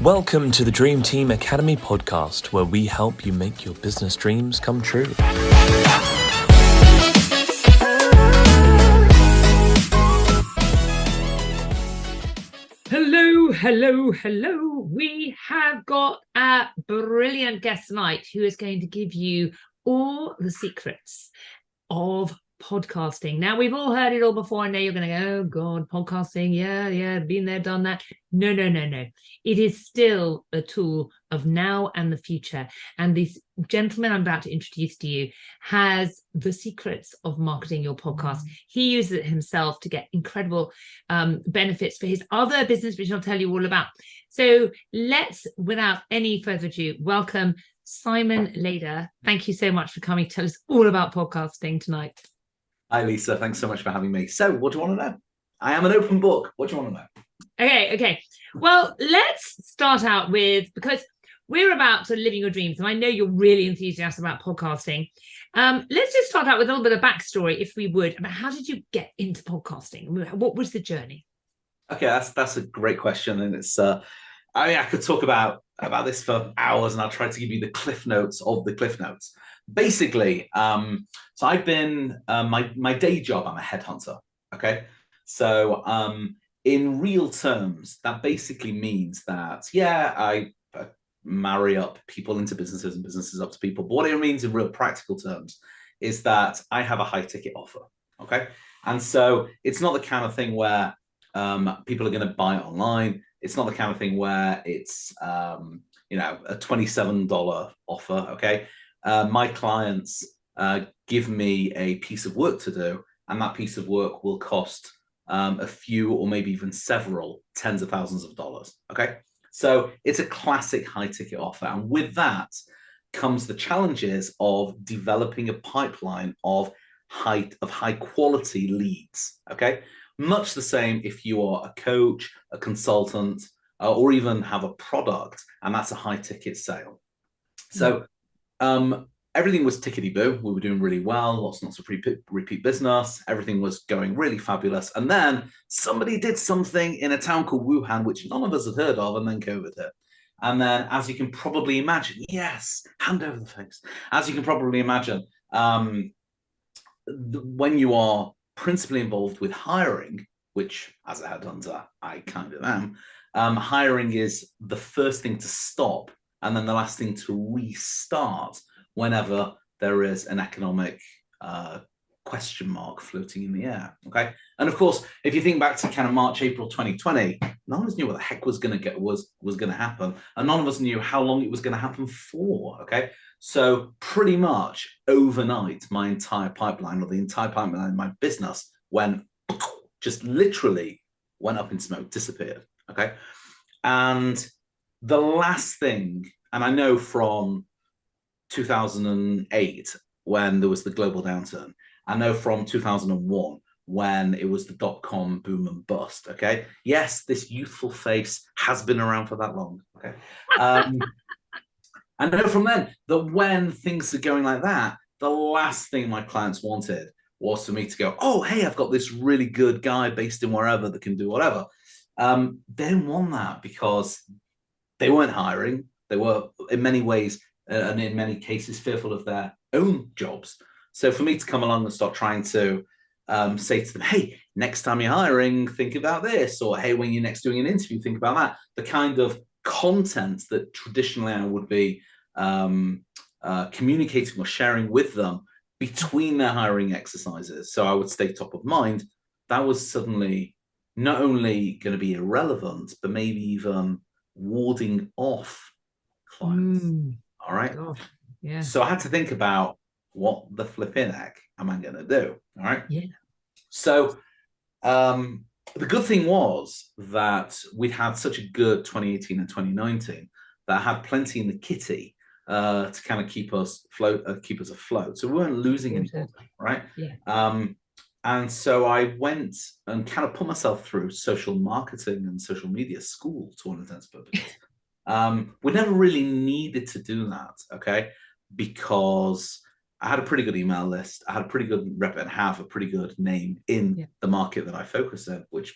Welcome to the Dream Team Academy podcast, where we help you make your business dreams come true. Hello. We have got a brilliant guest tonight who is going to give you all the secrets of podcasting. Now, we've all heard it all before. I know you're going to go, oh God, podcasting. Yeah, been there, done that. No. It is still a tool of now and the future. And this gentleman I'm about to introduce to you has the secrets of marketing your podcast. He uses it himself to get incredible benefits for his other business, which I'll tell you all about. So let's, without any further ado, welcome Simon Lader. Thank you so much for coming to tell us all about podcasting tonight. Hi, Lisa. Thanks so much for having me. So what do you want to know? I am an open book. What do you want to know? Okay. Well, let's start out with, because we're about sort of living your dreams, and I know you're really enthusiastic about podcasting. Let's just start out with a little bit of backstory, if we would, about how did you get into podcasting? What was the journey? Okay, that's a great question, and it's I could talk about this for hours, and I'll try to give you the cliff notes of the cliff notes. Basically, so I've been my day job, I'm a headhunter. Okay, so in real terms, that basically means that I marry up people into businesses and businesses up to people. But what it means in real practical terms is that I have a high ticket offer. Okay, and so it's not the kind of thing where people are going to buy it online. It's not the kind of thing where it's a $27 offer. Okay. My clients give me a piece of work to do, and that piece of work will cost a few or maybe even several tens of thousands of dollars. Okay, so it's a classic high ticket offer, and with that comes the challenges of developing a pipeline of high quality leads. Okay, much the same if you are a coach, a consultant, or even have a product, and that's a high ticket sale. So everything was tickety-boo. We were doing really well, lots and lots of repeat business. Everything was going really fabulous. And then somebody did something in a town called Wuhan, which none of us had heard of, and then COVID hit. And then, as you can probably imagine, yes, hand over the face. As you can probably imagine, when you are principally involved with hiring, which as a headhunter, I kind of am, hiring is the first thing to stop and then the last thing to restart whenever there is an economic question mark floating in the air. Okay, and of course, if you think back to kind of March, April 2020, none of us knew what the heck was going to happen, and none of us knew how long it was going to happen for. Okay, so pretty much overnight, my entire pipeline, or the entire pipeline of my business, just literally went up in smoke, disappeared. Okay, and the last thing, and I know from 2008 when there was the global downturn, I know from 2001 when it was the dot-com boom and bust. Okay, yes, this youthful face has been around for that long. Okay, I know from then that when things are going like that, the last thing my clients wanted was for me to go, oh, hey, I've got this really good guy based in wherever that can do whatever. They didn't want that because they weren't hiring. They were in many ways and in many cases fearful of their own jobs. So for me to come along and start trying to say to them, hey, next time you're hiring, think about this, or hey, when you're next doing an interview, think about that. The kind of content that traditionally I would be communicating or sharing with them between their hiring exercises, so I would stay top of mind, that was suddenly not only going to be irrelevant, but maybe even warding off clients. All right. Gosh, yeah. So I had to think about what the flipping heck am I going to do? All right. Yeah. So the good thing was that we'd had such a good 2018 and 2019 that I had plenty in the kitty to kind of keep us afloat. So we weren't losing anything, right? Yeah. And so I went and kind of put myself through social marketing and social media school to all intents and purposes. We never really needed to do that, okay? Because I had a pretty good email list. I had a pretty good rep and have a pretty good name in the market that I focus in, which,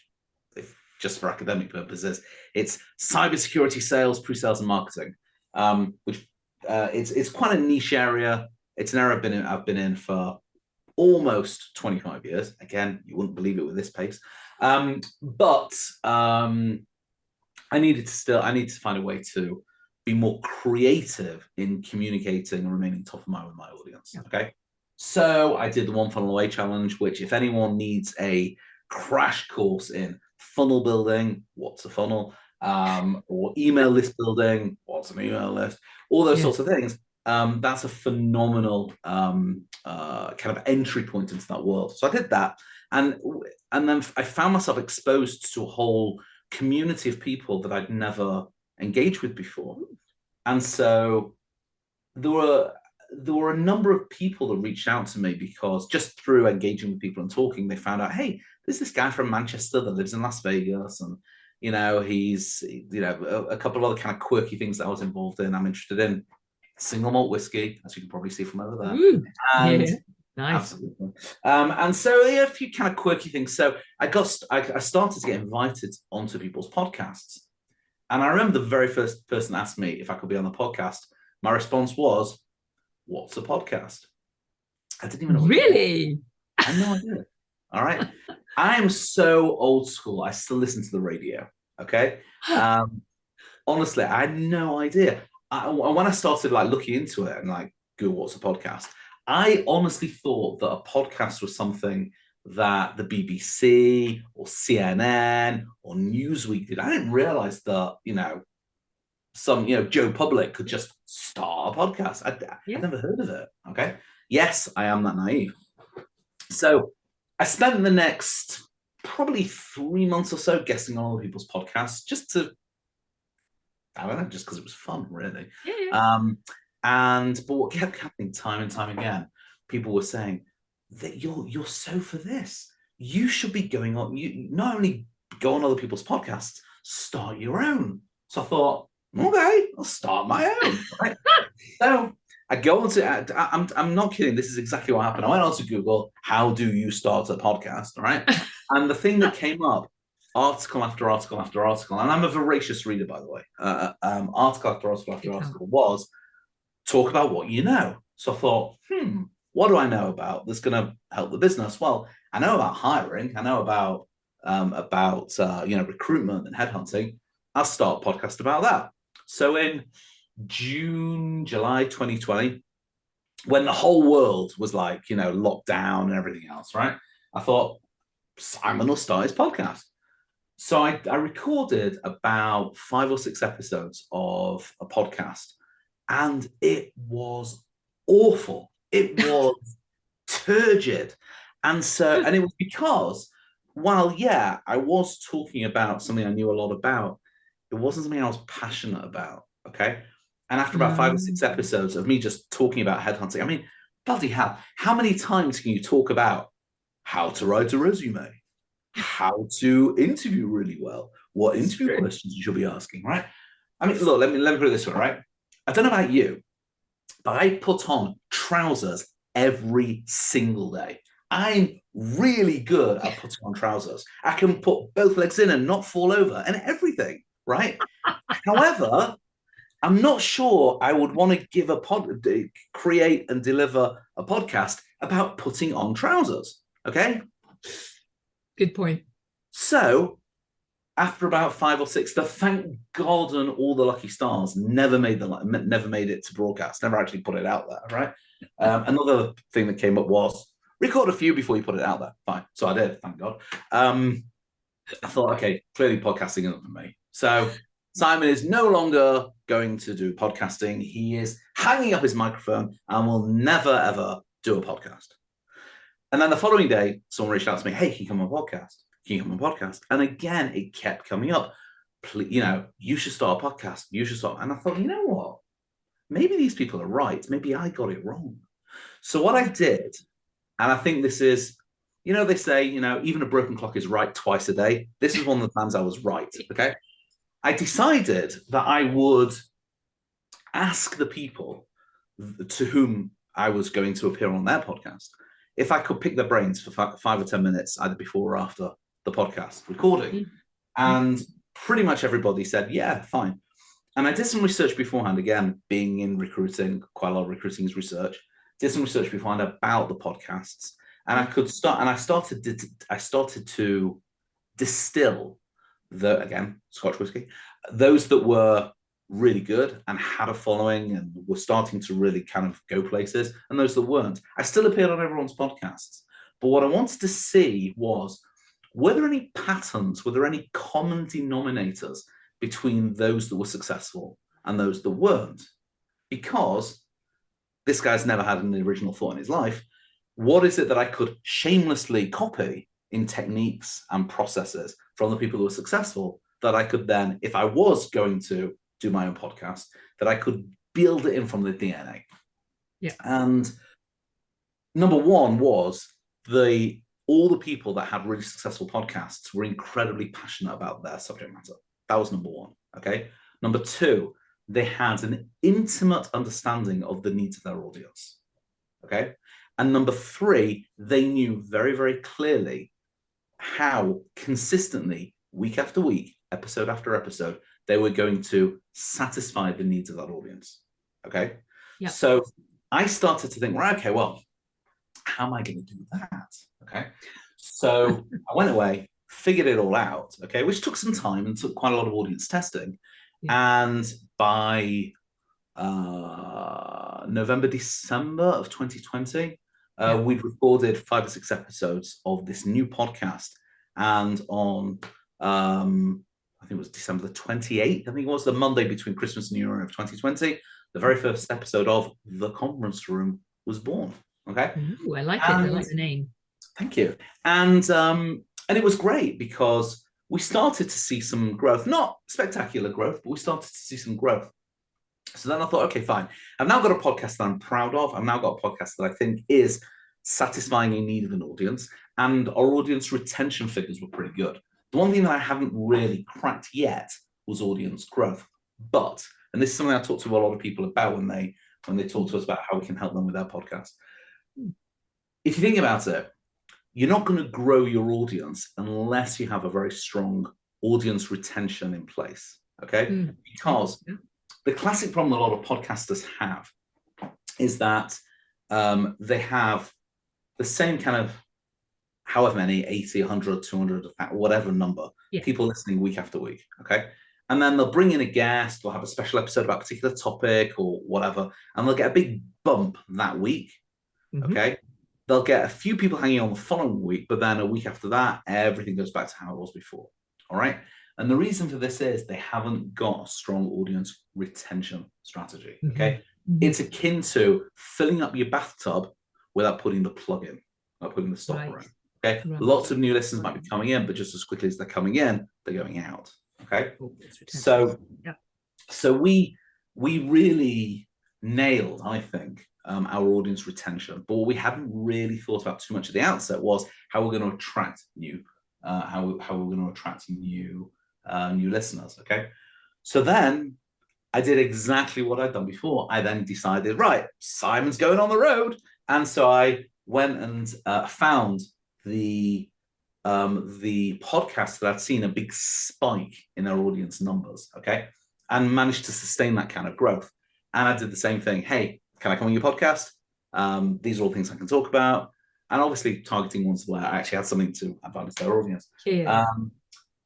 if just for academic purposes. It's cybersecurity sales, pre-sales, and marketing, which it's quite a niche area. It's an area I've been in for almost 25 years. Again, you wouldn't believe it with this pace. But I needed to find a way to be more creative in communicating and remaining top of mind with my audience. Yeah. Okay. So I did the One Funnel Away challenge, which if anyone needs a crash course in funnel building, what's a funnel, or email list building, what's an email list, all those sorts of things, that's a phenomenal kind of entry point into that world. So I did that. And then I found myself exposed to a whole community of people that I'd never engaged with before. And so there were a number of people that reached out to me because just through engaging with people and talking, they found out, hey, there's this guy from Manchester that lives in Las Vegas, and he's a couple of other kind of quirky things that I was involved in. I'm interested in single malt whiskey, as you can probably see from over there. Ooh, and nice. Absolutely. And so a few kind of quirky things. So I started to get invited onto people's podcasts. And I remember the very first person asked me if I could be on the podcast. My response was, what's a podcast? I didn't even know. Really? I had no idea. All right. I am so old school. I still listen to the radio. Okay. Honestly, I had no idea. When I started looking into it and Google what's a podcast, I honestly thought that a podcast was something that the BBC or CNN or Newsweek did. I didn't realize that, some, Joe Public could just start a podcast. I'd never heard of it. Okay. Yes, I am that naive. So I spent the next probably 3 months or so guessing on other people's podcasts just because it was fun, really. Yeah. But what kept happening time and time again, people were saying that you're so for this. You should be going on. You not only go on other people's podcasts, start your own. So I thought, okay, I'll start my own. Right? So I go on to. I'm not kidding. This is exactly what happened. I went on to Google, how do you start a podcast? Right, and the thing that came up, article after article after article, and I'm a voracious reader, by the way. Article after article after article was talk about what you know. So I thought, what do I know about that's going to help the business? Well, I know about hiring. I know about recruitment and headhunting. I'll start a podcast about that. So in July 2020, when the whole world was locked down and everything else, right? I thought Simon will start his podcast. So I recorded about 5 or 6 episodes of a podcast, and it was awful. It was turgid. And it was because, while, I was talking about something I knew a lot about, it wasn't something I was passionate about. Okay. And after about 5 or 6 episodes of me just talking about headhunting, I mean, bloody hell, how many times can you talk about how to write a resume, how to interview really well, what interview questions you should be asking, right? I mean, look, let me put it this way, right? I don't know about you, but I put on trousers every single day. I'm really good at putting on trousers. I can put both legs in and not fall over and everything, right? However, I'm not sure I would want to create and deliver a podcast about putting on trousers. Okay. Good point. So after about 5 or 6, thank God and all the lucky stars never made it to broadcast, never actually put it out there, right? Another thing that came up was record a few before you put it out there. Fine. So I did, thank God. I thought, okay, clearly podcasting isn't for me. So Simon is no longer going to do podcasting. He is hanging up his microphone and will never, ever do a podcast. And then the following day, someone reached out to me, hey, can you come on a podcast? Can you come on a podcast? And again, it kept coming up. You should start a podcast. You should start. And I thought, you know what? Maybe these people are right. Maybe I got it wrong. So what I did, and I think this is, they say, even a broken clock is right twice a day. This is one of the times I was right. Okay. I decided that I would ask the people to whom I was going to appear on their podcast if I could pick their brains for 5 or 10 minutes, either before or after the podcast recording. And pretty much everybody said, yeah, fine. And I did some research beforehand, again, being in recruiting, quite a lot of recruiting is research, did some research beforehand about the podcasts. And I started to distill Scotch whiskey, those that were really good and had a following and were starting to really kind of go places, and those that weren't. I still appeared on everyone's podcasts. But what I wanted to see was, were there any patterns, were there any common denominators between those that were successful and those that weren't? Because this guy's never had an original thought in his life. What is it that I could shamelessly copy in techniques and processes from the people who were successful that I could then, if I was going to do my own podcast, that I could build it in from the DNA? Yeah. And number one was all the people that had really successful podcasts were incredibly passionate about their subject matter. That was number one. Okay. Number two, they had an intimate understanding of the needs of their audience. Okay. And number three, they knew very, very clearly how consistently, week after week, episode after episode, they were going to satisfy the needs of that audience. Okay. Yeah. So I started to think, right, okay, well, how am I going to do that? Okay. So I went away, figured it all out, okay, which took some time and took quite a lot of audience testing. Yeah. And by November, December of 2020, we'd recorded 5 or 6 episodes of this new podcast. And on, I think it was December the 28th, I think it was the Monday between Christmas and New Year of 2020, the very first episode of The Conference Room was born. Okay. Ooh, I like it. I like the name. Thank you. And it was great because we started to see some growth, not spectacular growth, but we started to see some growth. So then I thought, okay, fine. I've now got a podcast that I'm proud of. I've now got a podcast that I think is satisfying a need of an audience, and our audience retention figures were pretty good. The one thing that I haven't really cracked yet was audience growth. But, and this is something I talk to a lot of people about when they talk to us about how we can help them with their podcast. If you think about it, you're not going to grow your audience unless you have a very strong audience retention in place, okay? Because the classic problem a lot of podcasters have is that they have the same kind of, however many, 80, 100, 200, whatever number, people listening week after week, okay? And then they'll bring in a guest, they'll have a special episode about a particular topic or whatever, and they'll get a big bump that week, okay? They'll get a few people hanging on the following week, but then a week after that, everything goes back to how it was before, all right? And the reason for this is they haven't got a strong audience retention strategy, okay? It's akin to filling up your bathtub without putting the plug in, without putting the stopper in, okay? Lots of new listeners might be coming in, but just as quickly as they're coming in, they're going out, okay? So we really nailed, I think, our audience retention. But what we hadn't really thought about too much at the outset was how we're going to attract new listeners. Okay, so then I did exactly what I'd done before. I then decided, right, Simon's going on the road, and so I went and found the podcast that I'd seen a big spike in their audience numbers. Okay, and managed to sustain that kind of growth. And I did the same thing. Hey, can I come on your podcast? These are all things I can talk about. And obviously targeting ones where I actually had something to advance their audience.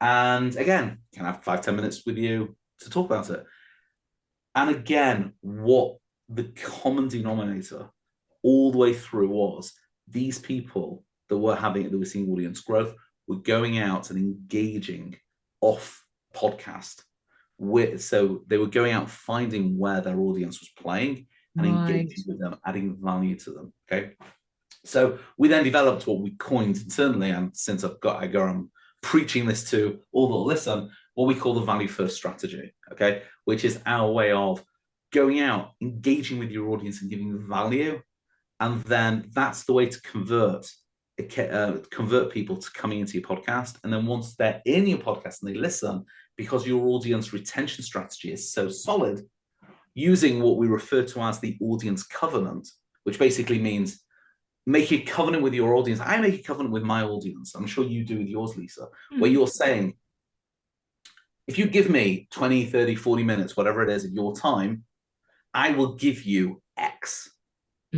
And again, can I have 5-10 minutes with you to talk about it? And again, what the common denominator all the way through was these people that were seeing audience growth were going out and engaging off podcast. So they were going out finding where their audience was playing and engaging with them, adding value to them. Okay. So we then developed what we coined internally, and since I'm preaching this to all that will listen, what we call the value first strategy. Okay, which is our way of going out, engaging with your audience and giving value, and then that's the way to convert people to coming into your podcast. And then once they're in your podcast and they listen, because your audience retention strategy is so solid, using what we refer to as the audience covenant, which basically means make a covenant with your audience. I make a covenant with my audience. I'm sure you do with yours, Lisa, where you're saying, If you give me 20, 30, 40 minutes, whatever it is of your time, I will give you X,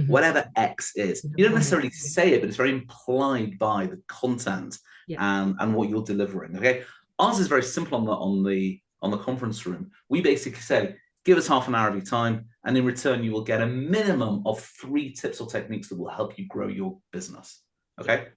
whatever X is. You don't necessarily say it, but it's very implied by the content and what you're delivering. Okay. Ours is very simple on the conference room. We basically say, give us half an hour of your time, and in return, you will get a minimum of 3 tips or techniques that will help you grow your business. Okay.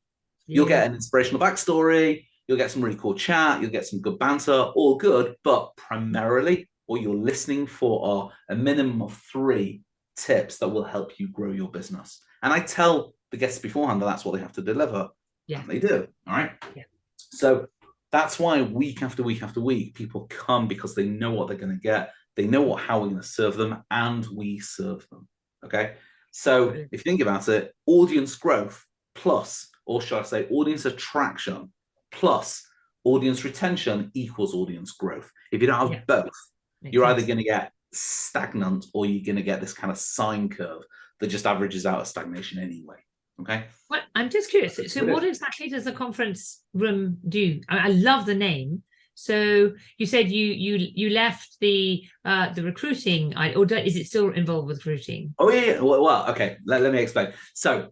You'll get an inspirational backstory. You'll get some really cool chat. You'll get some good banter, all good. But primarily, what you're listening for are a minimum of 3 tips that will help you grow your business. And I tell the guests beforehand that that's what they have to deliver. Yeah. And they do. All right. Yeah. So that's why week after week after week, people come because they know what they're going to get. They know how we're going to serve them, and we serve them. Okay. So if you think about it, audience growth plus, or should I say audience attraction plus audience retention equals audience growth. If you don't have both, you're either going to get stagnant or you're going to get this kind of sine curve that just averages out at stagnation anyway. Okay. Well, I'm just curious. So what exactly does the conference room do? I love the name. So you said you left the recruiting, or is it still involved with recruiting? Oh yeah. Well, okay. Let me explain. So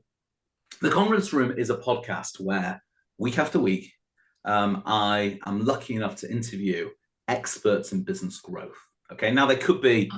the conference room is a podcast where week after week, I am lucky enough to interview experts in business growth. Okay, now they could be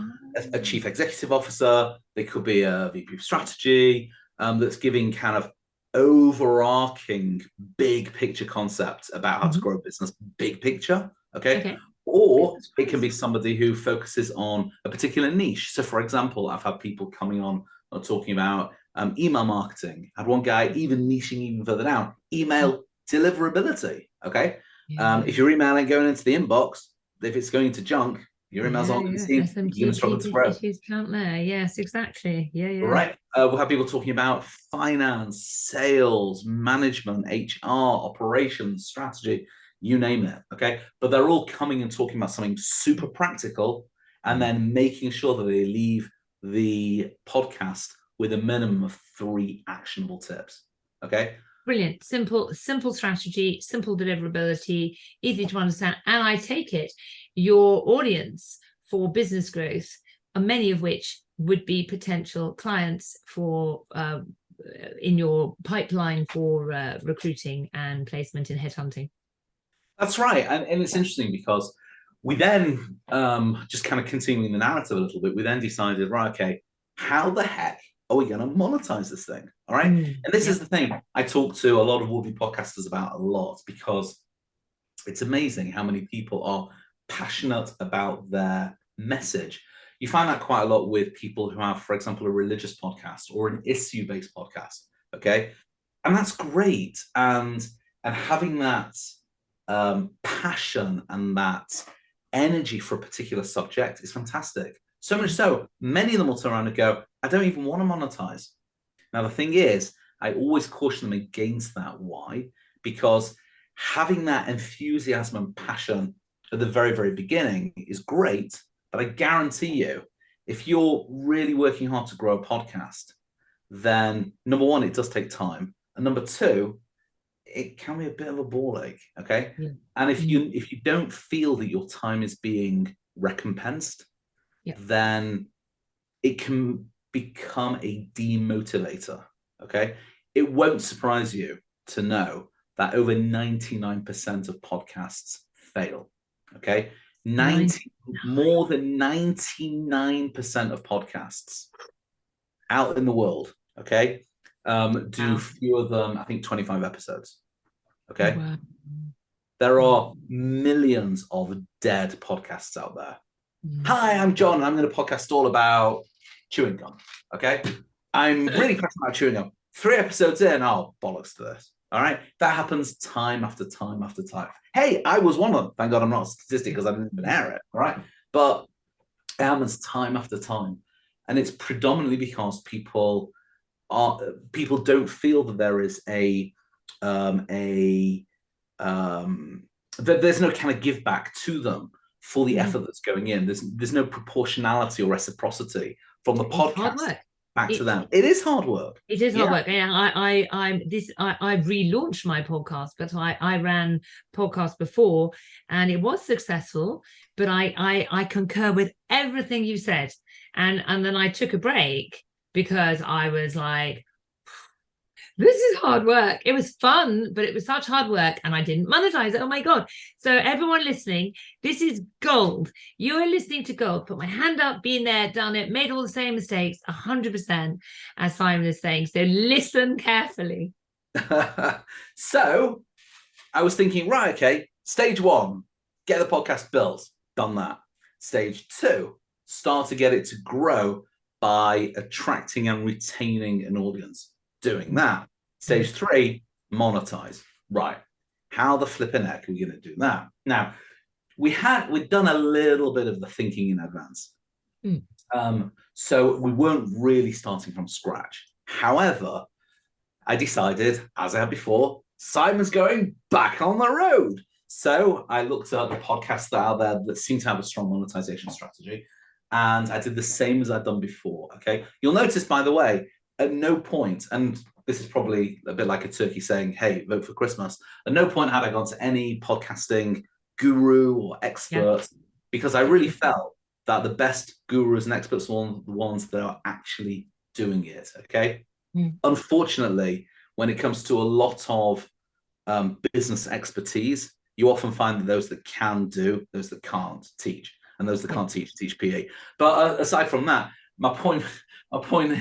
a chief executive officer, they could be a VP of strategy that's giving kind of overarching big picture concepts about how to grow a business, big picture. Okay. Or it can be somebody who focuses on a particular niche. So, for example, I've had people coming on talking about email marketing. I had one guy even niching even further down, email deliverability. Okay. If your email ain't going into the inbox, if it's going to junk, your emails aren't going to see. You're going to struggle to grow. Issues count there. Yes, exactly. Yeah. Right. We'll have people talking about finance, sales, management, HR, operations, strategy, you name it. Okay. But they're all coming and talking about something super practical and then making sure that they leave the podcast with a minimum of 3 actionable tips. Okay. Brilliant. Simple strategy, simple deliverability, easy to understand. And I take it your audience for business growth, many of which would be potential clients for in your pipeline for recruiting and placement in headhunting. That's right. And it's interesting because we then, just kind of continuing the narrative a little bit, we then decided, right, okay, how the heck are we going to monetize this thing? All right. And this is the thing I talk to a lot of would-be podcasters about a lot, because it's amazing how many people are passionate about their message. You find that quite a lot with people who have, for example, a religious podcast or an issue-based podcast. Okay. And that's great. And having that passion and that energy for a particular subject is fantastic. So much so, many of them will turn around and go, I don't even want to monetize. Now, the thing is, I always caution them against that. Why? Because having that enthusiasm and passion at the very, very beginning is great. But I guarantee you, if you're really working hard to grow a podcast, then number one, it does take time. And number two, it can be a bit of a ball ache. Okay. Yeah. And if you don't feel that your time is being recompensed, then it can become a demotivator. Okay. It won't surprise you to know that over 99% of podcasts fail. Okay. More than 99% of podcasts out in the world, okay, do fewer than, I think, 25 episodes. Okay. Wow. There are millions of dead podcasts out there. Hi, I'm John, and I'm going to podcast all about chewing gum. Okay. I'm really passionate about chewing gum. 3 episodes in, oh, bollocks to this. All right. That happens time after time after time. Hey, I was one of them. Thank God I'm not a statistic because I didn't even air it. All right. But it happens time after time. And it's predominantly because people don't feel that there is that there's no kind of give back to them for the effort that's going in. There's no proportionality or reciprocity from the podcast back to them. It is hard work. It is hard work. And I've relaunched my podcast, but I ran podcasts before and it was successful, but I concur with everything you said. And then I took a break because I was like, this is hard work. It was fun, but it was such hard work and I didn't monetize it. Oh my God. So everyone listening, this is gold. You're listening to gold. Put my hand up, been there, done it, made all the same mistakes, 100%, as Simon is saying. So listen carefully. So I was thinking, right, okay, stage 1, get the podcast built. Done that. Stage 2, start to get it to grow by attracting and retaining an audience. Doing that. Stage 3, monetize. Right. How the flipping heck are we going to do that? Now, we'd done a little bit of the thinking in advance. So we weren't really starting from scratch. However, I decided, as I had before, Simon's going back on the road. So I looked at the podcasts that are out there that seem to have a strong monetization strategy. And I did the same as I'd done before. Okay. You'll notice, by the way, at no point, and this is probably a bit like a turkey saying, hey, vote for Christmas. At no point had I gone to any podcasting guru or expert, because I really felt that the best gurus and experts are the ones that are actually doing it. Okay. Unfortunately, when it comes to a lot of business expertise, you often find that those that can do, those that can't teach, and those that can't teach PE. But aside from that, my point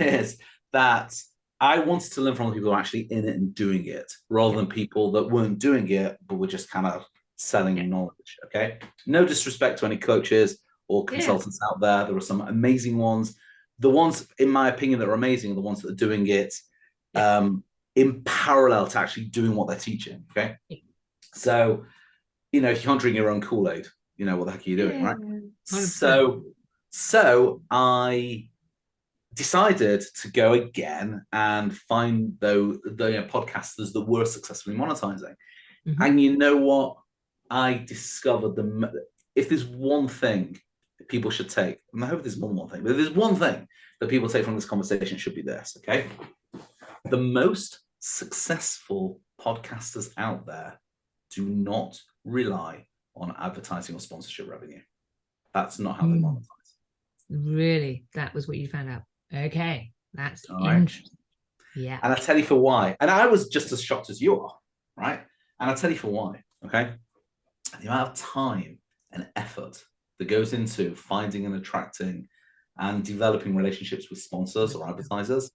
is that I wanted to learn from the people who are actually in it and doing it, rather than people that weren't doing it, but were just kind of selling knowledge. Okay. No disrespect to any coaches or consultants out there. There are some amazing ones. The ones, in my opinion, that are amazing are the ones that are doing it in parallel to actually doing what they're teaching. Okay. So, if you can't drink your own Kool-Aid, what the heck are you doing, right? 100%. So I decided to go again and find the podcasters that were successfully monetizing. And you know what? I discovered if there's one thing that people should take, and I hope there's more than one thing, but if there's one thing that people take from this conversation, it should be this, okay? The most successful podcasters out there do not rely on advertising or sponsorship revenue. That's not how they monetize. Really? That was what you found out? Okay, that's interesting. Yeah. And I'll tell you for why. And I was just as shocked as you are, right? And I'll tell you for why, okay? The amount of time and effort that goes into finding and attracting and developing relationships with sponsors or advertisers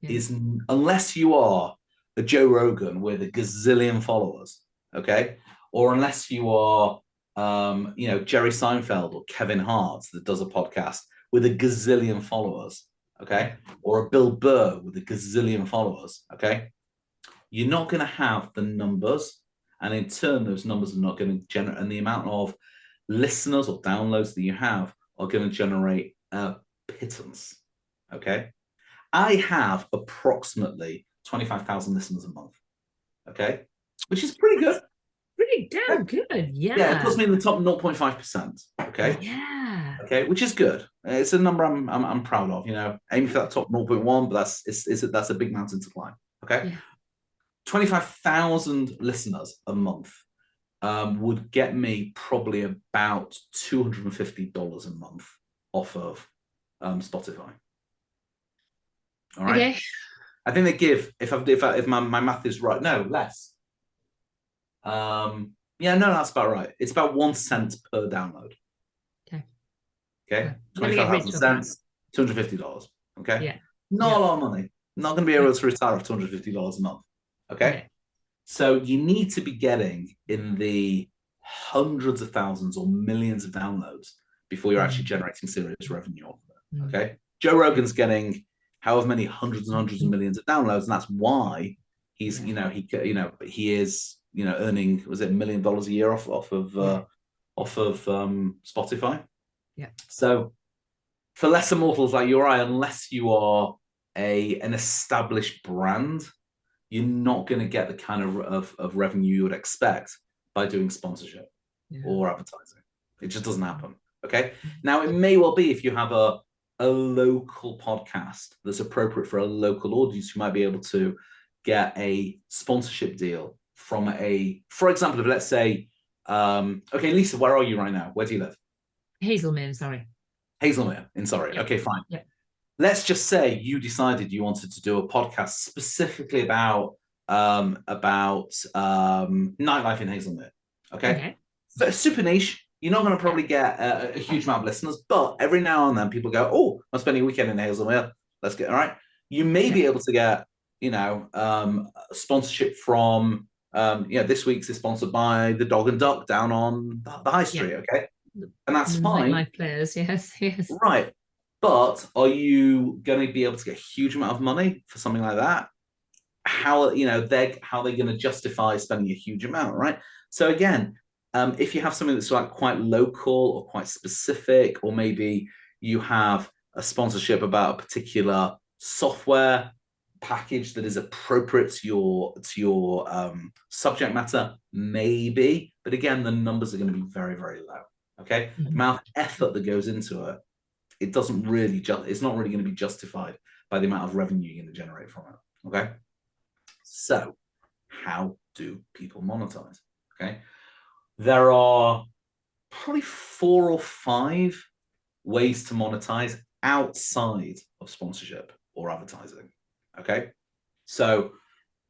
is, unless you are a Joe Rogan with a gazillion followers, okay? Or unless you are, Jerry Seinfeld or Kevin Hart that does a podcast with a gazillion followers, okay? Or a Bill Burr with a gazillion followers, okay? You're not going to have the numbers, and in turn, those numbers are not going to generate, and the amount of listeners or downloads that you have are going to generate a pittance, okay? I have approximately 25,000 listeners a month, okay? Which is pretty good. Pretty damn good, Yeah, it puts me in the top 0.5%, okay? Yeah. Okay, which is good. It's a number I'm proud of, aiming for that top 0.1, but that's a big mountain to climb, okay? Yeah. 25,000 listeners a month would get me probably about $250 a month off of Spotify. All right. Okay. I think they give, if my math is right, no, less. That's about right. It's about 1 cent per download. Okay. 25,000 cents, $250. Okay. Yeah. Not a lot of money. Not going to be able to retire off $250 a month. Okay. So you need to be getting in the hundreds of thousands or millions of downloads before you're actually generating serious revenue off it. Okay. Joe Rogan's getting however many hundreds and hundreds of millions of downloads, and that's why he's he is earning, was it $1 million a year off of Spotify. Yeah. So for lesser mortals like you or I, unless you are an established brand, you're not going to get the kind of revenue you would expect by doing sponsorship or advertising. It just doesn't happen. Okay. Now, it may well be if you have a a local podcast that's appropriate for a local audience, you might be able to get a sponsorship deal from for example, if let's say, okay, Lisa, where are you right now? Where do you live? Hazelmere, sorry. Hazelmere in Surrey. Yep. Okay, fine. Yep. Let's just say you decided you wanted to do a podcast specifically about nightlife in Hazelmere. Okay. So super niche. You're not going to probably get a huge amount of listeners, but every now and then people go, "Oh, I'm spending a weekend in Hazelmere. Let's get all right." You may be able to get, sponsorship from, this week's is sponsored by the Dog and Duck down on the high street. Okay, and that's fine. Nightlife players, yes. Right. But are you going to be able to get a huge amount of money for something like that? How are they going to justify spending a huge amount, right? So again, if you have something that's like quite local or quite specific, or maybe you have a sponsorship about a particular software package that is appropriate to your subject matter, maybe. But again, the numbers are going to be very, very low. Okay, the amount of effort that goes into it, it's not really going to be justified by the amount of revenue you're going to generate from it. Okay, so how do people monetize? Okay, there are probably 4 or 5 ways to monetize outside of sponsorship or advertising. Okay, so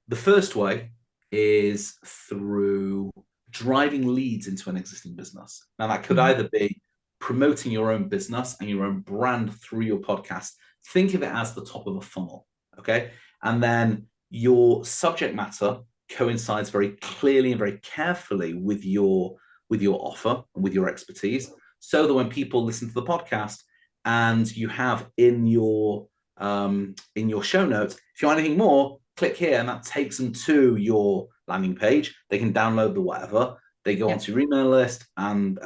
the first way is through driving leads into an existing business. Now, that could either be promoting your own business and your own brand through your podcast. Think of it as the top of a funnel, okay? And then your subject matter coincides very clearly and very carefully with your offer and with your expertise, so that when people listen to the podcast and you have in your show notes, if you want anything more, click here, and that takes them to your landing page. They can download the whatever, they go onto your email list, and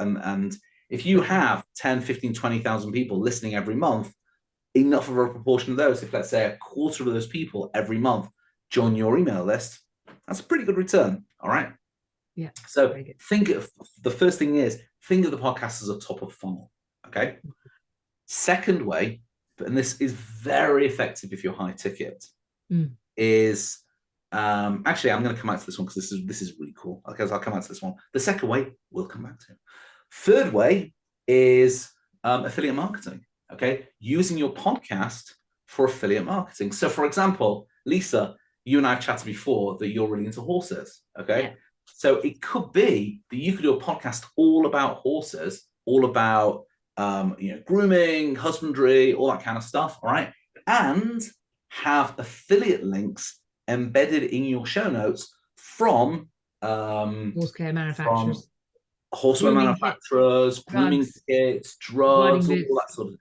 if you have 10, 15, 20,000 people listening every month, enough of a proportion of those, if let's say a quarter of those people every month join your email list, that's a pretty good return. All right. Yeah. So the first thing is, think of the podcast as a top of funnel. Okay. Second way, and this is very effective if you're high ticket, is actually, I'm going to come back to this one because this is really cool. Okay, I'll come back to this one. The second way we'll come back to. Third way is affiliate marketing. Okay, using your podcast for affiliate marketing. So, for example, Lisa, you and I have chatted before that you're really into horses. Okay, yeah. So it could be that you could do a podcast all about horses, all about grooming, husbandry, all that kind of stuff. All right, and have affiliate links embedded in your show notes from horse care manufacturers, horseware manufacturers, grooming kits, drugs, all that sort of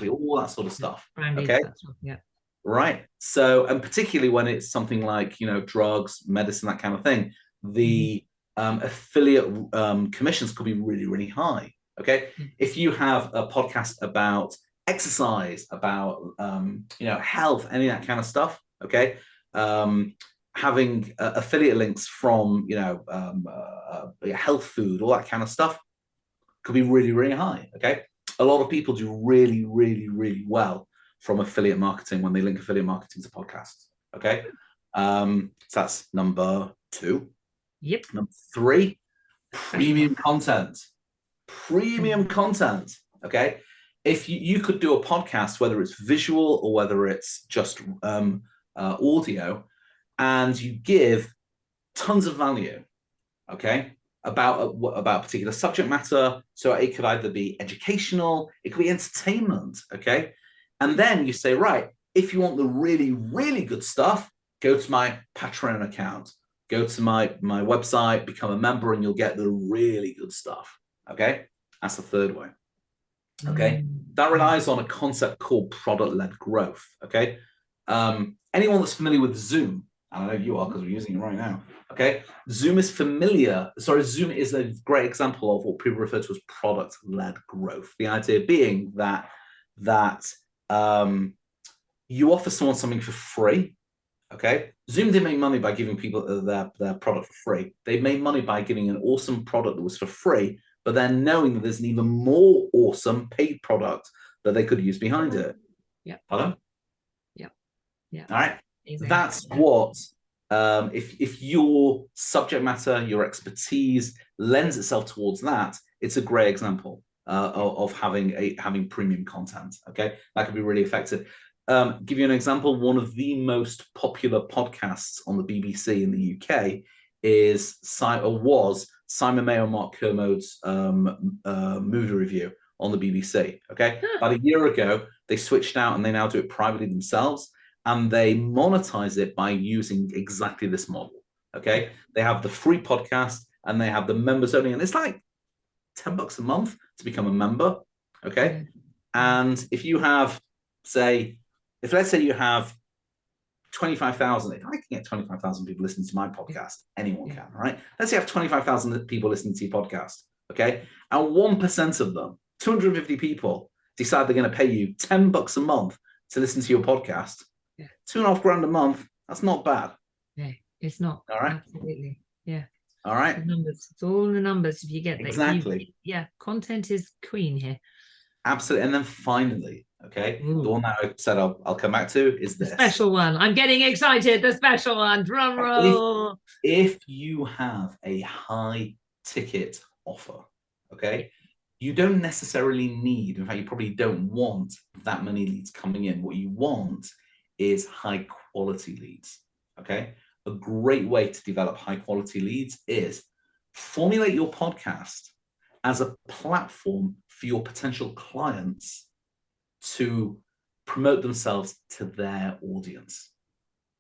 all that sort of stuff. Branded, okay, yeah, right. So, and particularly when it's something like drugs, medicine, that kind of thing, the affiliate commissions could be really, really high. Okay, if you have a podcast about exercise, about health, any of that kind of stuff, okay, having affiliate links from health food, all that kind of stuff, could be really, really high. Okay, a lot of people do really, really, really well from affiliate marketing when they link affiliate marketing to podcasts. Okay, so that's number 2. Yep. Number 3, premium content. Premium content. Okay, if you could do a podcast, whether it's visual or whether it's just audio, and you give tons of value, okay, about a particular subject matter. So it could either be educational, it could be entertainment, okay, and then you say, right, if you want the really, really good stuff, go to my Patreon account, go to my website, become a member, and you'll get the really good stuff. Okay, that's the third way. Okay, that relies on a concept called product-led growth. Okay, anyone that's familiar with Zoom, and I know you are because we're using it right now. Okay, Zoom is a great example of what people refer to as product-led growth. The idea being that you offer someone something for free. Okay, Zoom didn't make money by giving people their product for free. They made money by giving an awesome product that was for free, but then knowing that there's an even more awesome paid product that they could use behind it. Yeah. Pardon? Yeah. Yeah. All right. Amazing. That's what, if your subject matter, your expertise lends itself towards that, it's a great example of having premium content. Okay, that could be really effective. Give you an example. One of the most popular podcasts on the BBC in the UK was Simon Mayo and Mark Kermode's movie review on the BBC. Okay, about a year ago, they switched out and they now do it privately themselves. And they monetize it by using exactly this model. Okay, they have the free podcast and they have the members only, and it's like $10 a month to become a member. Okay, and if you have, let's say you have 25,000, if I can get 25,000 people listening to my podcast, anyone can, right? Let's say you have 25,000 people listening to your podcast. Okay, and 1% of them, 250 people, decide they're going to pay you $10 a month to listen to your podcast. $2,500 a month, that's not bad. Yeah, it's not. All right. Absolutely. Yeah. All right. The numbers. It's all in the numbers if you get that. Exactly. Content is queen here. Absolutely. And then finally, okay, the one that I said I'll come back to is this. The special one. I'm getting excited. The special one. Drum roll. If you have a high ticket offer, okay, you don't necessarily need, in fact, you probably don't want that many leads coming in. What you want is high quality leads. Okay. A great way to develop high quality leads is formulate your podcast as a platform for your potential clients to promote themselves to their audience.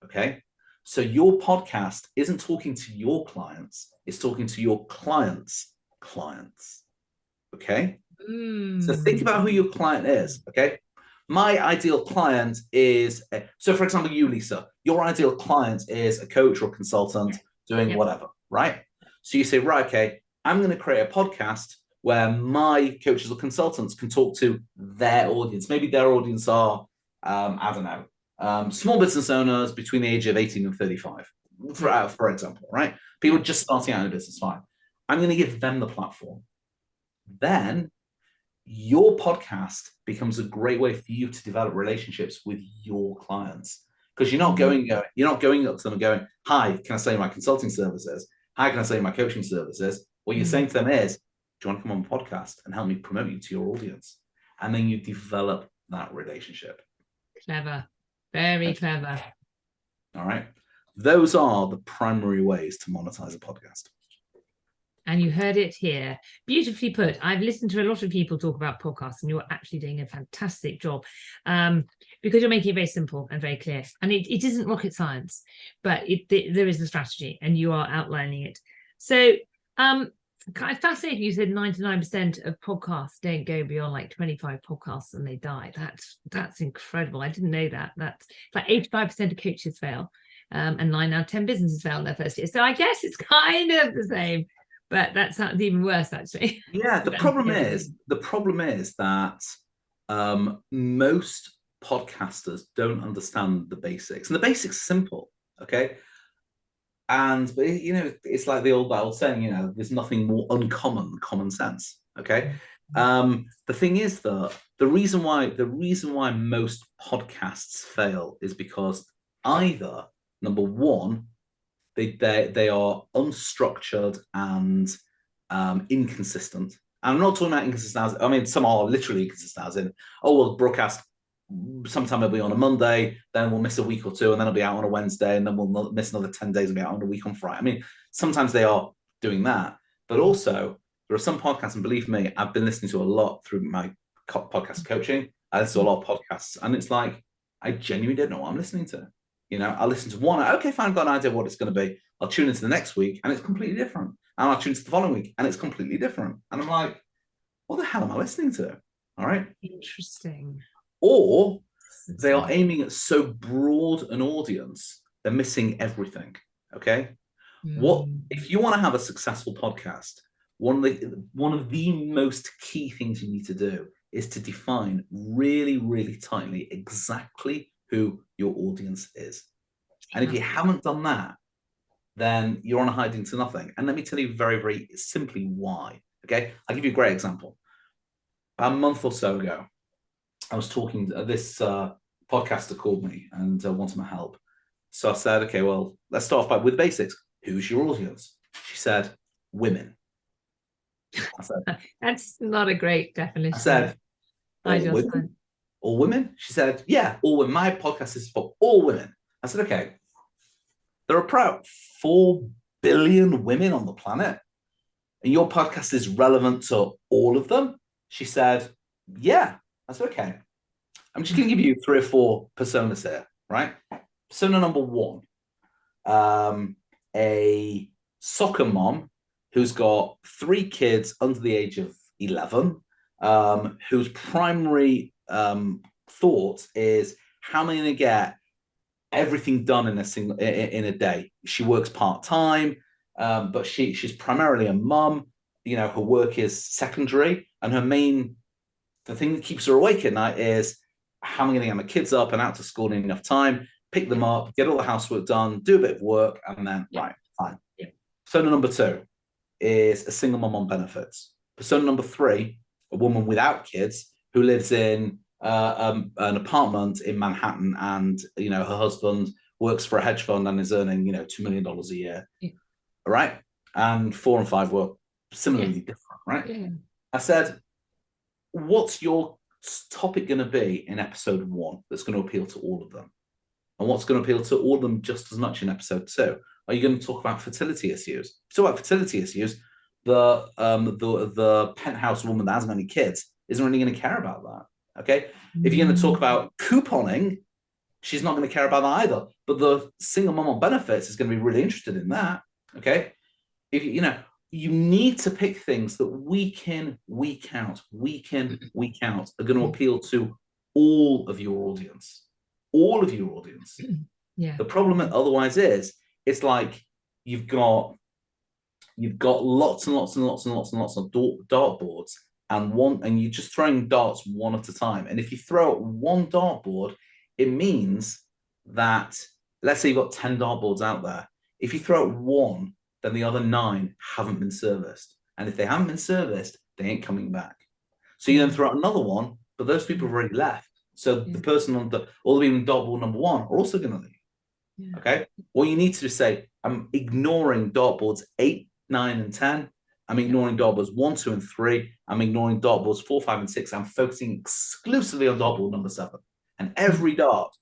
Okay. So your podcast isn't talking to your clients, it's talking to your clients' clients. Okay. So think about who your client is. Okay. My ideal client is, so for example, you, Lisa, your ideal client is a coach or consultant doing whatever, right? So you say, right, okay, I'm going to create a podcast where my coaches or consultants can talk to their audience. Maybe their audience are, I don't know, small business owners between the age of 18 and 35, for example, right? People just starting out in a business, fine. I'm going to give them the platform. Then your podcast becomes a great way for you to develop relationships with your clients, because you're not going up to them and going, hi, can I sell you my consulting services? Hi, can I sell you my coaching services? What you're saying to them is, do you want to come on the podcast and help me promote you to your audience? And then you develop that relationship. Clever. Very clever. All right. Those are the primary ways to monetize a podcast. And you heard it here. Beautifully put. I've listened to a lot of people talk about podcasts, and you're actually doing a fantastic job because you're making it very simple and very clear. And it isn't rocket science, but there is the strategy and you are outlining it. So kind of fascinating. You said 99% of podcasts don't go beyond like 25 podcasts and they die. That's incredible. I didn't know that. That's like 85% of coaches fail and 9 out of 10 businesses fail in their first year. So I guess it's kind of the same. But that sounds even worse, actually. Yeah, the problem is that most podcasters don't understand the basics, and the basics are simple. Okay, but it's like the old saying, there's nothing more uncommon than common sense. Okay, the thing is that the reason why most podcasts fail is because either, number one, they are unstructured and inconsistent. And I'm not talking about inconsistent. I mean, some are literally inconsistent, as in, we'll broadcast sometime it'll be on a Monday, then we'll miss a week or two, and then it'll be out on a Wednesday, and then we'll miss another 10 days and be out on a week on Friday. I mean, sometimes they are doing that, but also there are some podcasts, and believe me, I've been listening to a lot through my podcast coaching. I listen to a lot of podcasts, and it's like, I genuinely don't know what I'm listening to. I'll listen to one. Okay, fine, I've got an idea of what it's going to be. I'll tune into the next week and it's completely different. And I'll tune into the following week and it's completely different. And I'm like, what the hell am I listening to? All right. Interesting. Or they are aiming at so broad an audience, they're missing everything. Okay. What if you want to have a successful podcast? One of the most key things you need to do is to define really, really tightly exactly who your audience is. And if you haven't done that, then you're on a hiding to nothing. And let me tell you very, very simply why. Okay, I'll give you a great example. About a month or so ago, I was talking, this podcaster called me and wanted my help. So I said, okay, well, let's start off with the basics. Who's your audience? She said, women. I said, That's not a great definition. I said, all Ideal women? sign. All women? She said, yeah, all women. My podcast is for all women. I said, okay, there are about 4 billion women on the planet, and your podcast is relevant to all of them? She said, yeah. I said, okay. I'm just going to give you 3 or 4 personas here, right? Persona number 1, a soccer mom who's got 3 kids under the age of 11, whose primary thought is, how am I going to get everything done in a day? She works part-time, but she's primarily a mum. Her work is secondary, and the thing that keeps her awake at night is, how am I going to get my kids up and out to school in enough time, pick them up, get all the housework done, do a bit of work, and then right, fine. Persona number 2 is a single mom on benefits. Persona number 3, a woman without kids who lives in an apartment in Manhattan, and her husband works for a hedge fund and is earning $2 million a year. Yeah. Right? And 4 and 5 were similarly different, right? Yeah. I said, what's your topic going to be in episode 1 that's going to appeal to all of them? And what's going to appeal to all of them just as much in episode 2? Are you going to talk about fertility issues? Talk about fertility issues. The penthouse woman that hasn't any kids isn't really going to care about that. Okay. If you're going to talk about couponing, she's not going to care about that either. But the single mom on benefits is going to be really interested in that. Okay. If you need to pick things that week in, week out are going to appeal to all of your audience. All of your audience. Yeah. The problem otherwise is, it's like you've got lots and lots and lots and lots and lots of dartboards, and you're just throwing darts one at a time. And if you throw at one dartboard, it means that, let's say you've got 10 dartboards out there. If you throw at one, then the other 9 haven't been serviced. And if they haven't been serviced, they ain't coming back. So you then throw out another one, but those people have already left. So the person all the people in dartboard number 1 are also going to leave. Yeah. Okay. What you need to do is say, I'm ignoring dartboards 8, 9, and 10. I'm ignoring dartboards 1, 2, and 3. I'm ignoring dartboards 4, 5, and 6. I'm focusing exclusively on dartboard number 7. And every dart,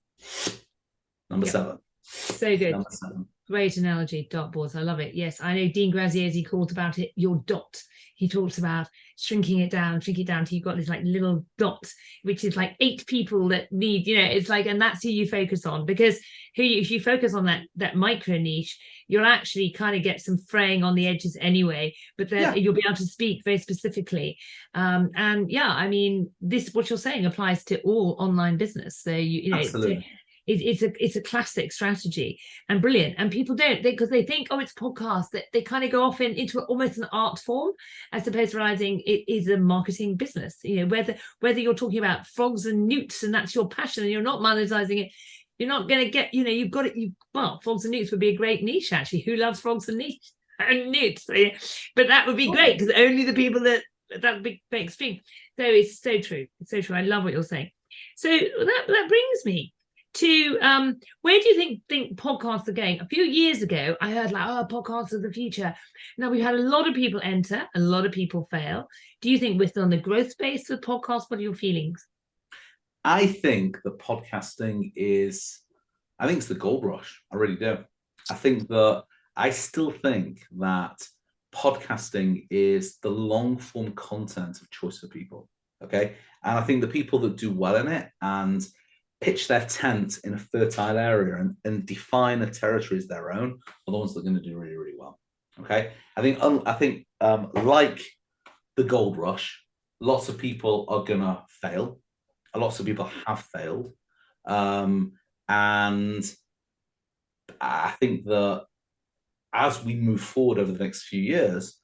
number 7. So good. Number 7. Great analogy, dartboards. I love it. Yes, I know Dean Graziosi called about it your dot. He talks about shrinking it down till you've got this like little dot, which is like 8 people that need, it's like, and that's who you focus on, because if you focus on that micro niche, you'll actually kind of get some fraying on the edges anyway, but then you'll be able to speak very specifically. And yeah, I mean, what you're saying applies to all online business. So Absolutely. It's a classic strategy and brilliant. And people don't, because they think, it's podcast, that they kind of go off into almost an art form, as opposed to realizing it is a marketing business. Whether you're talking about frogs and newts and that's your passion and you're not monetizing it, you're not going to get, you've got it. Frogs and newts would be a great niche, actually. Who loves frogs and newts? But that would be great, because only the people that would be very extreme. So it's so true. It's so true. I love what you're saying. So that brings me to where do you think podcasts are going? A few years ago, I heard podcasts are the future. Now we've had a lot of people enter, a lot of people fail. Do you think we're still in the growth space with podcasts? What are your feelings? I think that podcasting it's the gold rush. I really do. I still think that podcasting is the long form content of choice for people. Okay. And I think the people that do well in it and pitch their tent in a fertile area and define a territory as their own are the ones that are going to do really, really well. Okay. I think like the gold rush, lots of people are going to fail. Lots of people have failed. And I think that as we move forward over the next few years,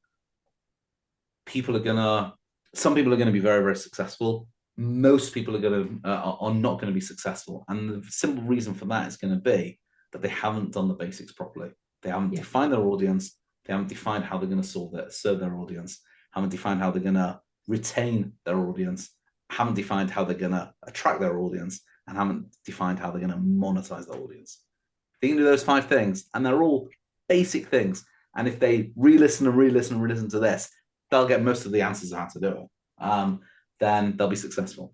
some people are going to be very, very successful. Most people are not going to be successful. And the simple reason for that is going to be that they haven't done the basics properly. They haven't defined their audience. They haven't defined how they're going to serve their audience. Haven't defined how they're going to retain their audience. haven't defined how they're going to attract their audience, and haven't defined how they're going to monetize their audience. They can do those 5 things, and they're all basic things. And if they re-listen and re-listen and re-listen to this, they'll get most of the answers of how to do it. Then they'll be successful.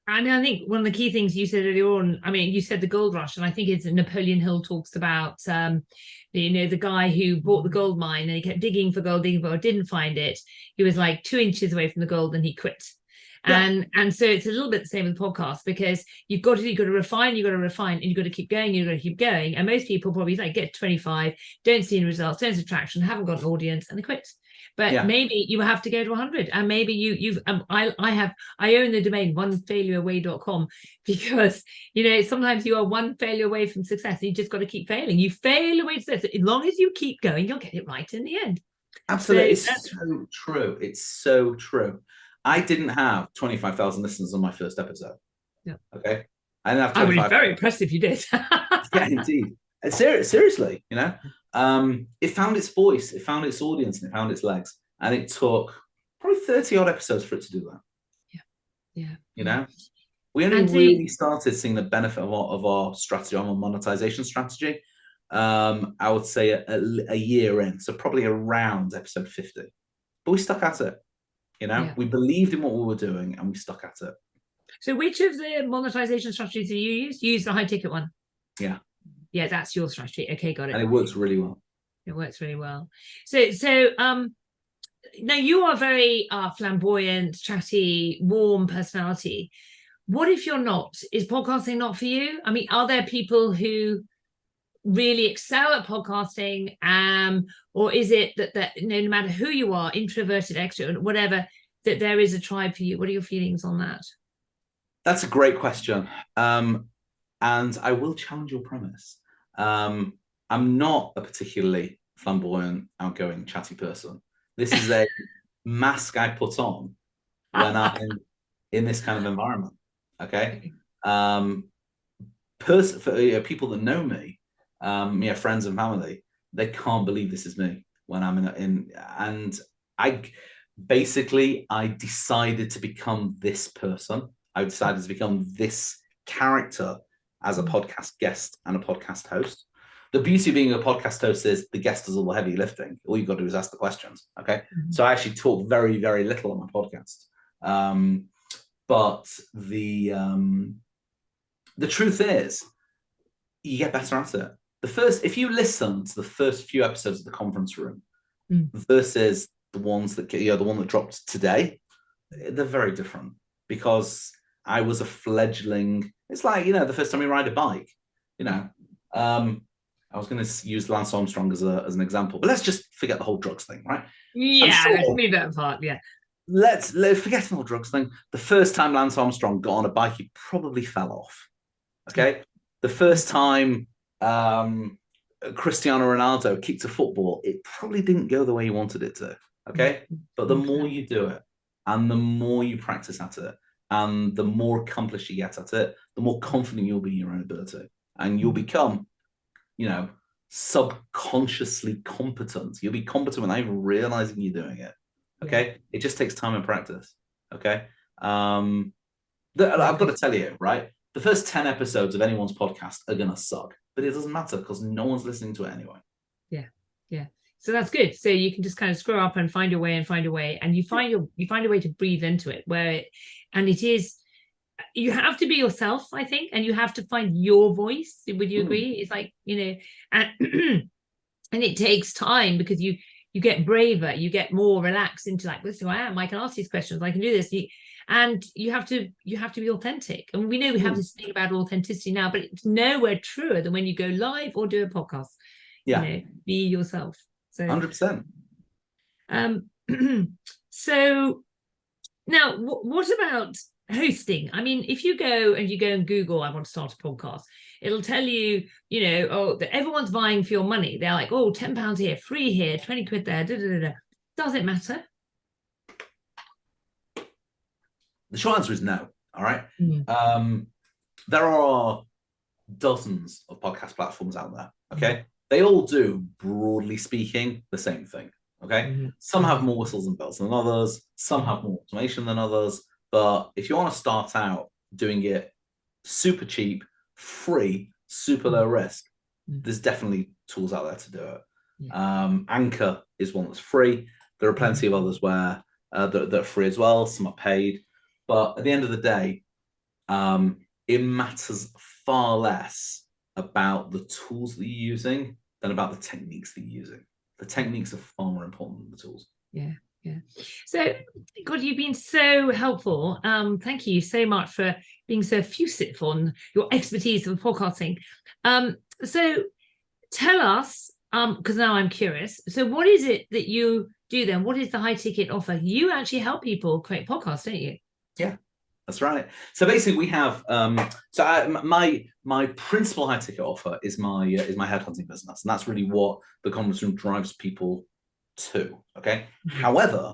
And I think one of the key things you said earlier on, I mean, you said the gold rush, and I think it's Napoleon Hill talks about, the guy who bought the gold mine and he kept digging for gold, didn't find it. He was like 2 inches away from the gold and he quit. Yeah. And so it's a little bit the same with the podcast, because you've got to refine, and you've got to keep going. And most people probably like get to 25, don't see any results, don't see traction, haven't got an audience, and they quit. But maybe you have to go to 100, and maybe I own the domain onefailureaway.com, because sometimes you are one failure away from success. You just got to keep failing. You fail away to success. As long as you keep going, you'll get it right in the end. Absolutely. So it's so true. It's so true. I didn't have 25,000 listeners on my first episode. Yeah. Okay. I didn't have 25. I mean, very impressive you did. Yeah, indeed. Seriously, it found its voice, it found its audience, and it found its legs. And it took probably 30 odd episodes for it to do that. Yeah. We only really started seeing the benefit of our strategy, our monetization strategy, I would say a year in. So probably around episode 50. But we stuck at it. We believed in what we were doing and we stuck at it. So which of the monetization strategies do you use? You use the high ticket one. Yeah. Yeah, that's your strategy. Okay, got it. And it works really well. It works really well. So now you are very flamboyant, chatty, warm personality. What if you're not? Is podcasting not for you? I mean, are there people who really excel at podcasting, or is it that no matter who you are, introverted, extrovert, whatever, that there is a tribe for you? What are your feelings on that? That's a great question, and I will challenge your premise. I'm not a particularly flamboyant, outgoing, chatty person. This is a mask I put on when I'm in this kind of environment. Okay, for people that know me, friends and family, they can't believe this is me when I'm in and I decided to become this person. I decided to become this character as a podcast guest and a podcast host. The beauty of being a podcast host is the guest does all the heavy lifting. All you've got to do is ask the questions. Okay. Mm-hmm. So I actually talk very, very little on my podcast. But the truth is, you get better at it. If you listen to the first few episodes of The Conference Room versus the ones that the one that dropped today, they're very different, because I was a fledgling. It's like, the first time you ride a bike, I was going to use Lance Armstrong as an example, but let's just forget the whole drugs thing, right? Yeah, let's leave that part. Yeah. Let's forget the whole drugs thing. The first time Lance Armstrong got on a bike, he probably fell off. Okay. The first time Cristiano Ronaldo kicked a football, it probably didn't go the way he wanted it to. Okay. But the more you do it, and the more you practice at it, and the more accomplished you get at it, the more confident you'll be in your own ability, and you'll become, subconsciously competent. You'll be competent without even realizing you're doing it. Okay. It just takes time and practice. Okay. I've got to tell you, right? The first 10 episodes of anyone's podcast are going to suck, but it doesn't matter because no one's listening to it anyway. Yeah. So that's good. So you can just kind of screw up and find your way, and you find a way to breathe into it, you have to be yourself, I think, and you have to find your voice. Would you agree? It's like, and it takes time, because you get braver, you get more relaxed into like, this is who I am. I can ask these questions. I can do this. And you have to be authentic. And we know we have this thing about authenticity now, but it's nowhere truer than when you go live or do a podcast. Yeah. Be yourself. So 100%. So now, what about hosting? I mean, if you go and Google, I want to start a podcast, it'll tell you, that everyone's vying for your money. They're like, oh, £10 here, free here, 20 quid there. Does it matter? The short answer is no. All right. There are dozens of podcast platforms out there. Okay. They all do, broadly speaking, the same thing. Okay. Some have more whistles and bells than others. Some have more automation than others. But if you want to start out doing it super cheap, free, super low risk, there's definitely tools out there to do it. Anchor is one that's free. There are plenty of others where that are free as well. Some are paid. But at the end of the day, it matters far less about the tools that you're using than about the techniques that you're using. The techniques are far more important than the tools. Yeah. So, God, you've been so helpful. Thank you so much for being so effusive on your expertise of podcasting. So tell us, because now I'm curious. So what is it that you do then? What is the high ticket offer? You actually help people create podcasts, don't you? Yeah. That's right. So basically, we have my principal high ticket offer is my headhunting business, and that's really what the conference room drives people to. Okay. However,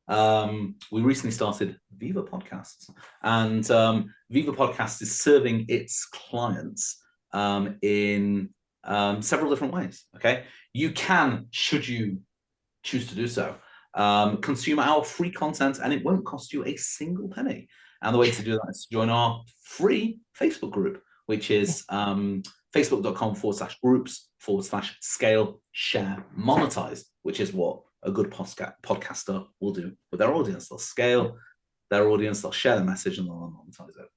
we recently started Viva Podcasts, and Viva Podcasts is serving its clients in several different ways. Okay, you can, should you choose to do so, consume our free content, and it won't cost you a single penny. And the way to do that is to join our free Facebook group, which is facebook.com/groups/scale, share, monetize, which is what a good podcaster will do with their audience. They'll scale their audience, they'll share the message, and they'll monetize it.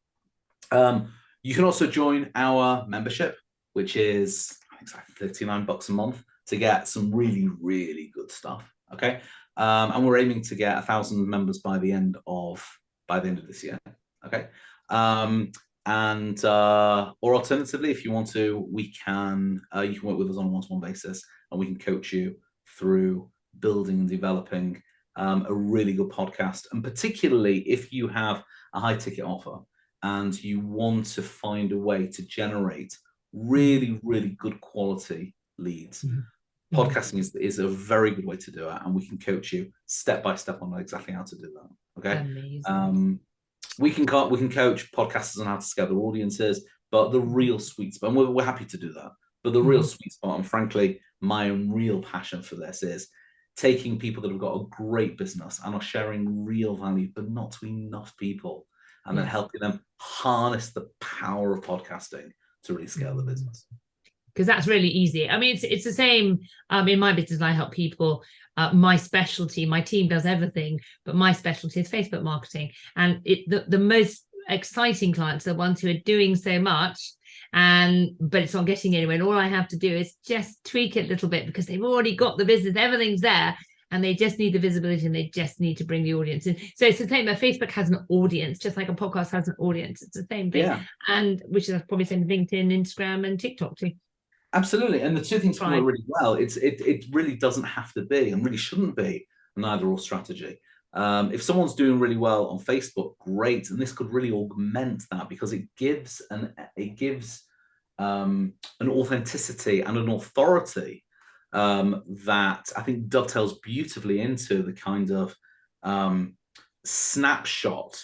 You can also join our membership, which is exactly $39 a month to get some really, really good stuff. Okay. And we're aiming to get 1,000 members by the end of this year. Okay. Or alternatively, if you want to, you can work with us on a one-to-one basis, and we can coach you through building and developing a really good podcast. And particularly if you have a high ticket offer and you want to find a way to generate really, really good quality leads, podcasting is a very good way to do it, and we can coach you step by step on exactly how to do that. Okay. Amazing. We can coach podcasters on how to scale their audiences, but the real sweet spot, and we're happy to do that, but the real sweet spot, and frankly, my own real passion for this, is taking people that have got a great business and are sharing real value, but not to enough people, and then helping them harness the power of podcasting to really scale the business. Because that's really easy. I mean, it's the same in my business. I help people. My specialty, my team does everything, but my specialty is Facebook marketing. And the most exciting clients are the ones who are doing so much, but it's not getting anywhere. And all I have to do is just tweak it a little bit, because they've already got the business, everything's there, and they just need the visibility, and they just need to bring the audience in. So it's the same that Facebook has an audience, just like a podcast has an audience. It's the same thing. And which is probably the same LinkedIn, Instagram, and TikTok too. Absolutely. And the two things work really well. It really doesn't have to be, and really shouldn't be, an either-or strategy. If someone's doing really well on Facebook, great, and this could really augment that, because it gives an authenticity and an authority that I think dovetails beautifully into the kind of snapshot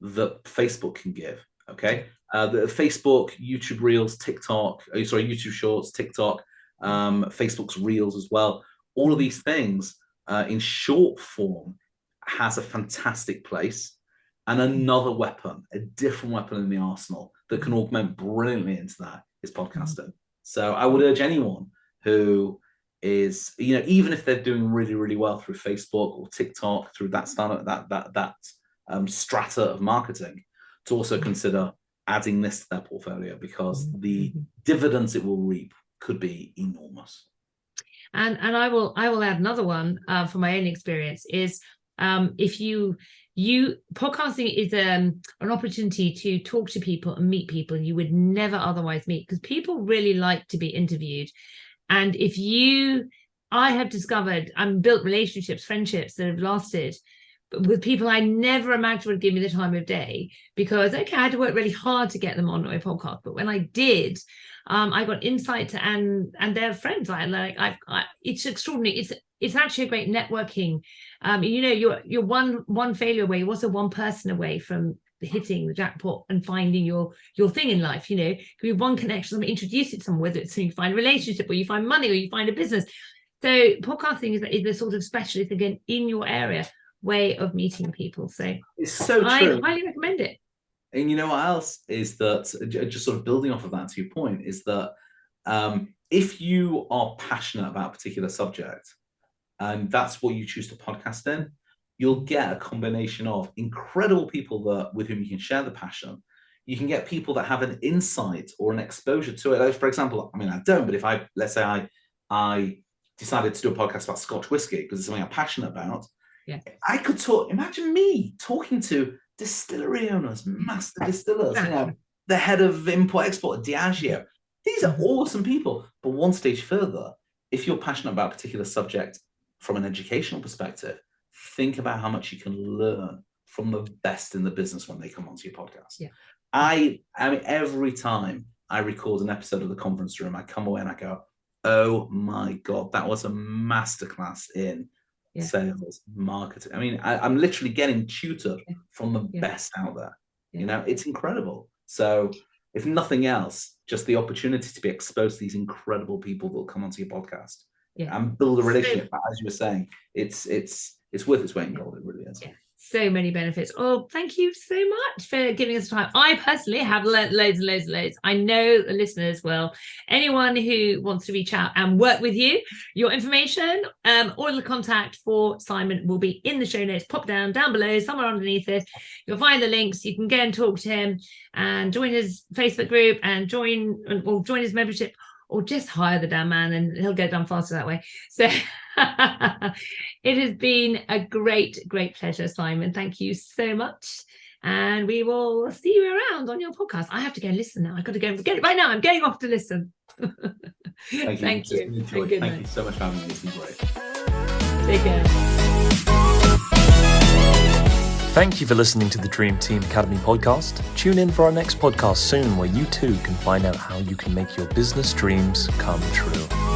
that Facebook can give. Okay. The Facebook, YouTube Reels, YouTube Shorts, TikTok, Facebook's Reels as well. All of these things in short form has a fantastic place, and another weapon, a different weapon in the arsenal that can augment brilliantly into that is podcasting. So I would urge anyone who is, even if they're doing really, really well through Facebook or TikTok, through that strata of marketing, to also consider adding this to their portfolio, because the dividends it will reap could be enormous. And I will add another one from my own experience is if you podcasting is an opportunity to talk to people and meet people you would never otherwise meet, because people really like to be interviewed. And I have discovered and built relationships, friendships that have lasted with people I never imagined would give me the time of day, because I had to work really hard to get them on my podcast. But when I did, I got insights, and they're friends. It's extraordinary. It's actually a great networking. You're one failure away. You're also one person away from hitting the jackpot and finding your thing in life. Could be one connection that introduce you to someone, whether it's you find a relationship, or you find money, or you find a business. So podcasting is the sort of specialist, again, in your area. way of meeting people. So it's so I true. highly recommend it. And you know what else is that, just sort of building off of that to your point, is that if you are passionate about a particular subject and that's what you choose to podcast in, you'll get a combination of incredible people with whom you can share the passion. You can get people that have an insight or an exposure to it. Like, for example, I mean, I don't, but let's say I decided to do a podcast about Scotch whiskey because it's something I'm passionate about. Yeah. I could imagine me talking to distillery owners, master distillers, the head of import-export at Diageo. These are awesome people. But one stage further, if you're passionate about a particular subject from an educational perspective, think about how much you can learn from the best in the business when they come onto your podcast. Yeah. I mean, every time I record an episode of The Conference Room, I come away and I go, oh my God, that was a masterclass in sales, marketing. I mean, I'm literally getting tutored from the best out there. You know, it's incredible. So if nothing else, just the opportunity to be exposed to these incredible people that will come onto your podcast and build a relationship. But as you were saying, it's worth its weight in gold. It really is. Yeah. So many benefits. Oh, thank you so much for giving us time. I personally have learned loads and loads and loads. I know the listeners will. Anyone who wants to reach out and work with you, your information, all the contact for Simon will be in the show notes. Pop down below, somewhere underneath it. You'll find the links. You can go and talk to him and join his Facebook group and join his membership, or just hire the damn man and he'll get done faster that way. So it has been a great pleasure, Simon. Thank you so much. And we will see you around on your podcast. I have to go and listen now. I've got to go and forget it right now. I'm going off to listen. Thank you. Thank you so much for having me. It's been great. Take care. Thank you for listening to the Dream Team Academy podcast. Tune in for our next podcast soon, where you too can find out how you can make your business dreams come true.